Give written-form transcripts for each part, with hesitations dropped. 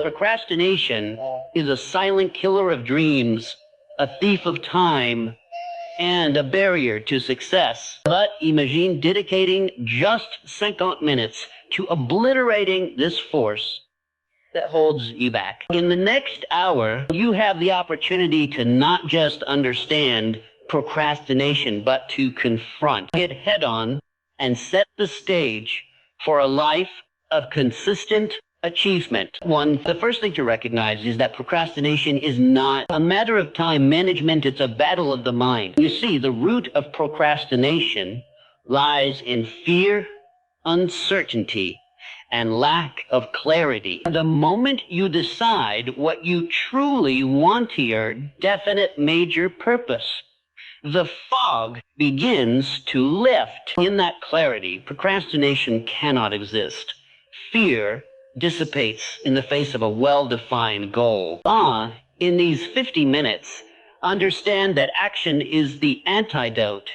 Procrastination is a silent killer of dreams, a thief of time, and a barrier to success. But imagine dedicating just 50 minutes to obliterating this force that holds you back. In the next hour, you have the opportunity to not just understand procrastination, but to confront it head on and set the stage for a life of consistent achievement. The first thing to recognize is that procrastination is not a matter of time management, it's a battle of the mind. You see, the root of procrastination lies in fear, uncertainty, and lack of clarity. The moment you decide what you truly want here, definite major purpose, the fog begins to lift. In that clarity, procrastination cannot exist. Fear dissipates in the face of a well-defined goal. In these 50 minutes, understand that action is the antidote.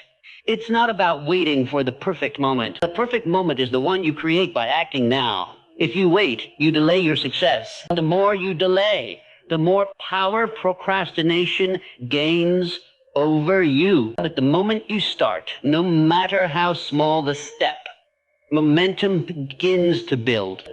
It's not about waiting for the perfect moment. The perfect moment is the one you create by acting now. If you wait, you delay your success. The more you delay, the more power procrastination gains over you. At the moment you start, no matter how small the step, momentum begins to build.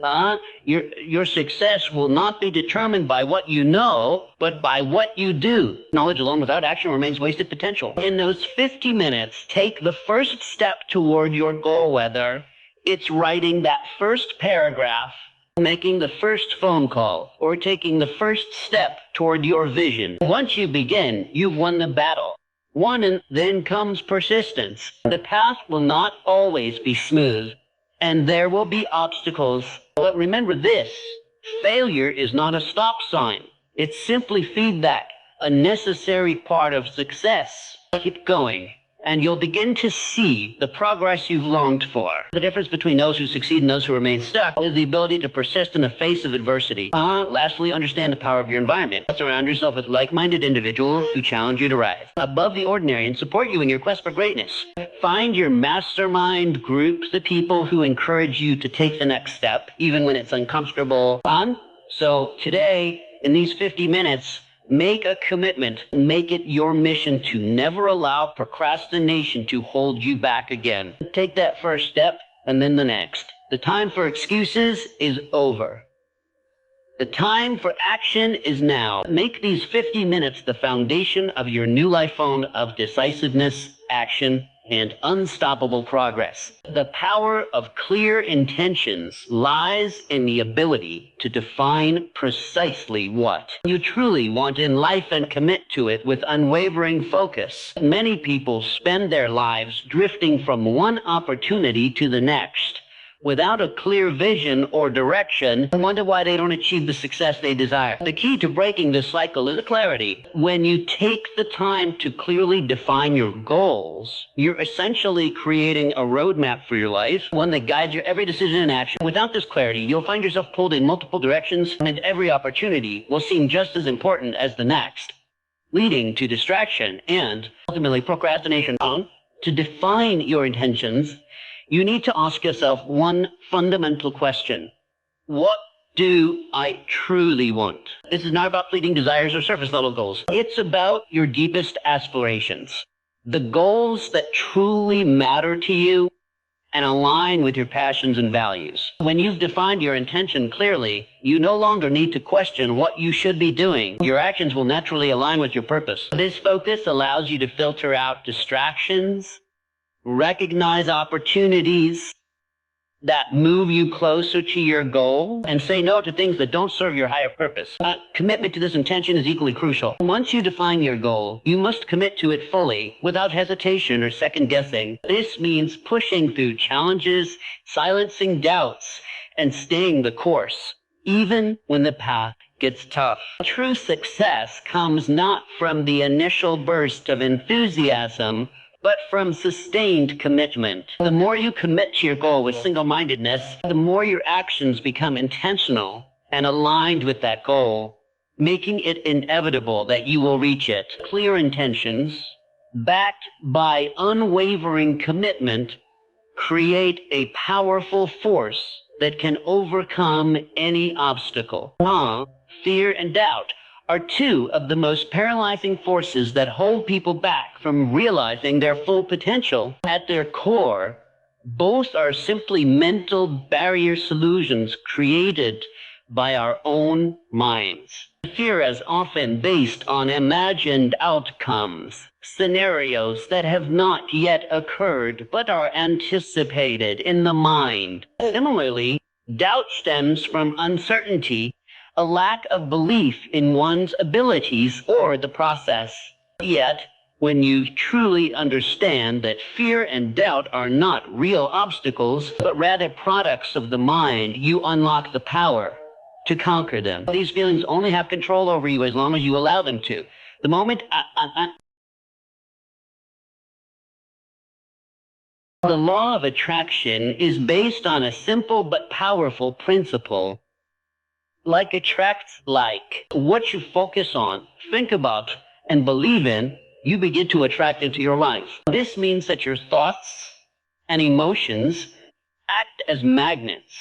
Your success will not be determined by what you know, but by what you do. Knowledge alone without action remains wasted potential. In those 50 minutes, take the first step toward your goal, whether it's writing that first paragraph, making the first phone call, or taking the first step toward your vision. Once you begin, you've won the battle. And then comes persistence. The path will not always be smooth, and there will be obstacles. But remember this, failure is not a stop sign. It's simply feedback, a necessary part of success. Keep going, and you'll begin to see the progress you've longed for. The difference between those who succeed and those who remain stuck is the ability to persist in the face of adversity. Lastly, understand the power of your environment. Surround yourself with like-minded individuals who challenge you to rise above the ordinary and support you in your quest for greatness. Find your mastermind group, the people who encourage you to take the next step, even when it's uncomfortable. So today, in these 50 minutes, make a commitment. Make it your mission to never allow procrastination to hold you back again. Take that first step and then the next. The time for excuses is over. The time for action is now. Make these 50 minutes the foundation of your new life phone of decisiveness, action, and unstoppable progress. The power of clear intentions lies in the ability to define precisely what you truly want in life and commit to it with unwavering focus. Many people spend their lives drifting from one opportunity to the next, without a clear vision or direction, and wonder why they don't achieve the success they desire. The key to breaking this cycle is clarity. When you take the time to clearly define your goals, you're essentially creating a roadmap for your life, one that guides your every decision and action. Without this clarity, you'll find yourself pulled in multiple directions, and every opportunity will seem just as important as the next, leading to distraction and ultimately procrastination. To define your intentions, you need to ask yourself one fundamental question. What do I truly want? This is not about fleeting desires or surface level goals. It's about your deepest aspirations. The goals that truly matter to you and align with your passions and values. When you've defined your intention clearly, you no longer need to question what you should be doing. Your actions will naturally align with your purpose. This focus allows you to filter out distractions, recognize opportunities that move you closer to your goal, and say no to things that don't serve your higher purpose. Commitment to this intention is equally crucial. Once you define your goal, you must commit to it fully, without hesitation or second guessing. This means pushing through challenges, silencing doubts, and staying the course, even when the path gets tough. True success comes not from the initial burst of enthusiasm, but from sustained commitment. The more you commit to your goal with single-mindedness, the more your actions become intentional and aligned with that goal, making it inevitable that you will reach it. Clear intentions, backed by unwavering commitment, create a powerful force that can overcome any obstacle. Fear and doubt are two of the most paralyzing forces that hold people back from realizing their full potential. At their core, both are simply mental barrier solutions created by our own minds. Fear is often based on imagined outcomes, scenarios that have not yet occurred but are anticipated in the mind. Similarly, doubt stems from uncertainty, a lack of belief in one's abilities or the process. Yet, when you truly understand that fear and doubt are not real obstacles, but rather products of the mind, you unlock the power to conquer them. These feelings only have control over you as long as you allow them to. The moment the law of attraction is based on a simple but powerful principle. Like attracts like. What you focus on, think about, and believe in, you begin to attract into your life. This means that your thoughts and emotions act as magnets,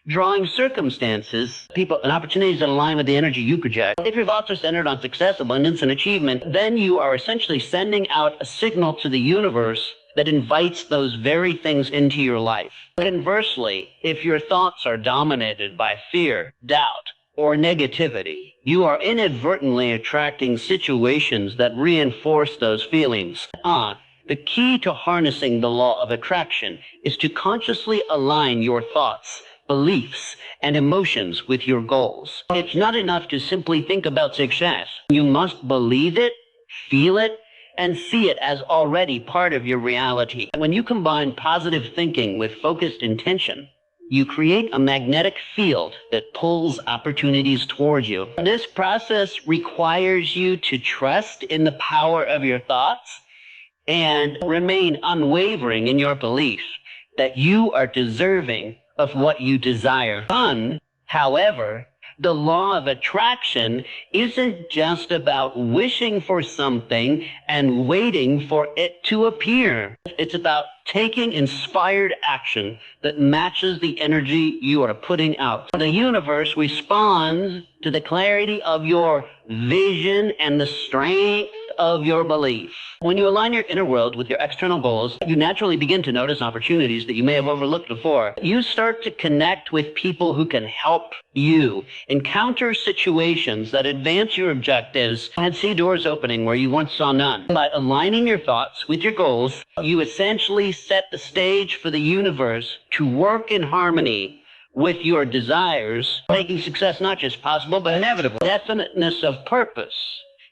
drawing circumstances, people, and opportunities that align with the energy you project. If your thoughts are centered on success, abundance, and achievement, then you are essentially sending out a signal to the universe that invites those very things into your life. But inversely, if your thoughts are dominated by fear, doubt, or negativity, you are inadvertently attracting situations that reinforce those feelings. The key to harnessing the law of attraction is to consciously align your thoughts, beliefs, and emotions with your goals. It's not enough to simply think about success. You must believe it, feel it, and see it as already part of your reality. When you combine positive thinking with focused intention, you create a magnetic field that pulls opportunities towards you. This process requires you to trust in the power of your thoughts and remain unwavering in your belief that you are deserving of what you desire. However, the law of attraction isn't just about wishing for something and waiting for it to appear. It's about taking inspired action that matches the energy you are putting out. The universe responds to the clarity of your vision and the strength of your belief. When you align your inner world with your external goals, you naturally begin to notice opportunities that you may have overlooked before. You start to connect with people who can help you encounter situations that advance your objectives and see doors opening where you once saw none. By aligning your thoughts with your goals, you essentially set the stage for the universe to work in harmony with your desires, making success not just possible, but inevitable. Definiteness of purpose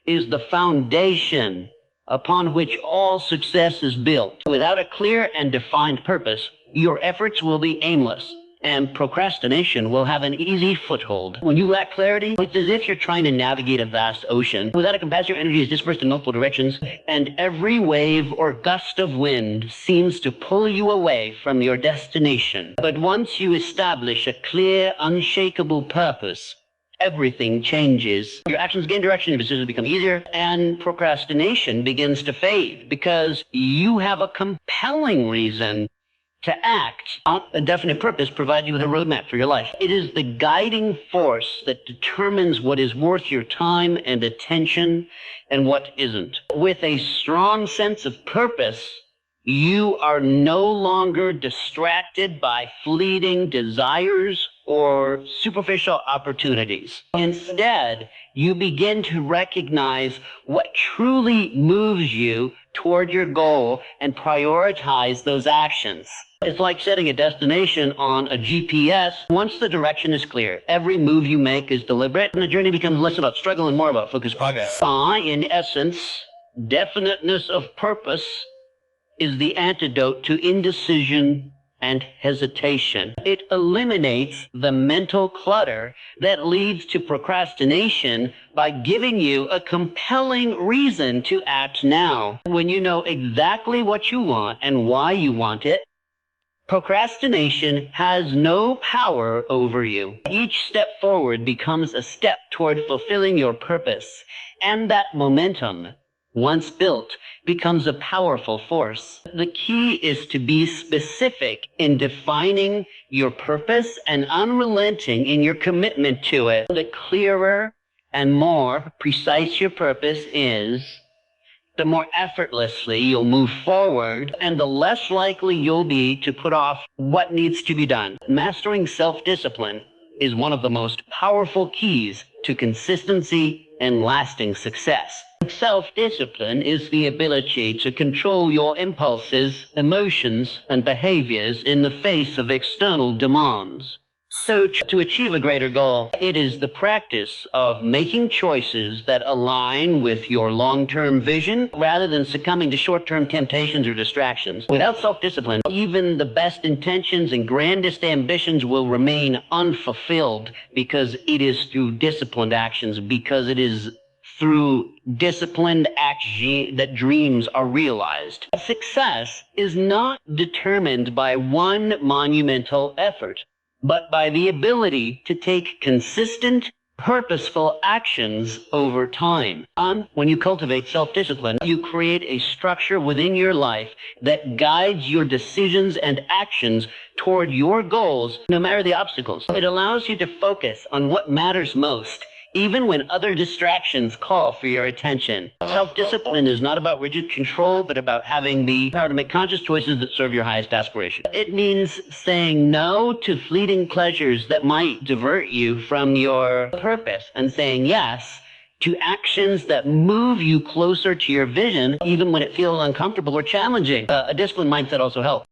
is the foundation upon which all success is built. Without a clear and defined purpose, your efforts will be aimless, and procrastination will have an easy foothold. When you lack clarity, it's as if you're trying to navigate a vast ocean. Without a compass, your energy is dispersed in multiple directions, and every wave or gust of wind seems to pull you away from your destination. But once you establish a clear, unshakable purpose, everything changes. Your actions gain direction, your decisions become easier, and procrastination begins to fade because you have a compelling reason to act. A definite purpose provides you with a roadmap for your life. It is the guiding force that determines what is worth your time and attention and what isn't. With a strong sense of purpose, you are no longer distracted by fleeting desires or superficial opportunities. Instead, you begin to recognize what truly moves you toward your goal and prioritize those actions. It's like setting a destination on a GPS. Once the direction is clear, every move you make is deliberate, and the journey becomes less about struggle and more about focused progress. In essence, definiteness of purpose is the antidote to indecision and hesitation. It eliminates the mental clutter that leads to procrastination by giving you a compelling reason to act now. When you know exactly what you want and why you want it, procrastination has no power over you. Each step forward becomes a step toward fulfilling your purpose, and that momentum once built, becomes a powerful force. The key is to be specific in defining your purpose and unrelenting in your commitment to it. The clearer and more precise your purpose is, the more effortlessly you'll move forward and the less likely you'll be to put off what needs to be done. Mastering self-discipline is one of the most powerful keys to consistency and lasting success. Self-discipline is the ability to control your impulses, emotions, and behaviors in the face of external demands. So to achieve a greater goal, it is the practice of making choices that align with your long-term vision rather than succumbing to short-term temptations or distractions. Without self-discipline, even the best intentions and grandest ambitions will remain unfulfilled because it is through disciplined actions, because it is through disciplined action that dreams are realized. Success is not determined by one monumental effort, but by the ability to take consistent, purposeful actions over time. When you cultivate self-discipline, you create a structure within your life that guides your decisions and actions toward your goals, no matter the obstacles. It allows you to focus on what matters most, even when other distractions call for your attention. Self-discipline is not about rigid control, but about having the power to make conscious choices that serve your highest aspiration. It means saying no to fleeting pleasures that might divert you from your purpose and saying yes to actions that move you closer to your vision, even when it feels uncomfortable or challenging. A disciplined mindset also helps.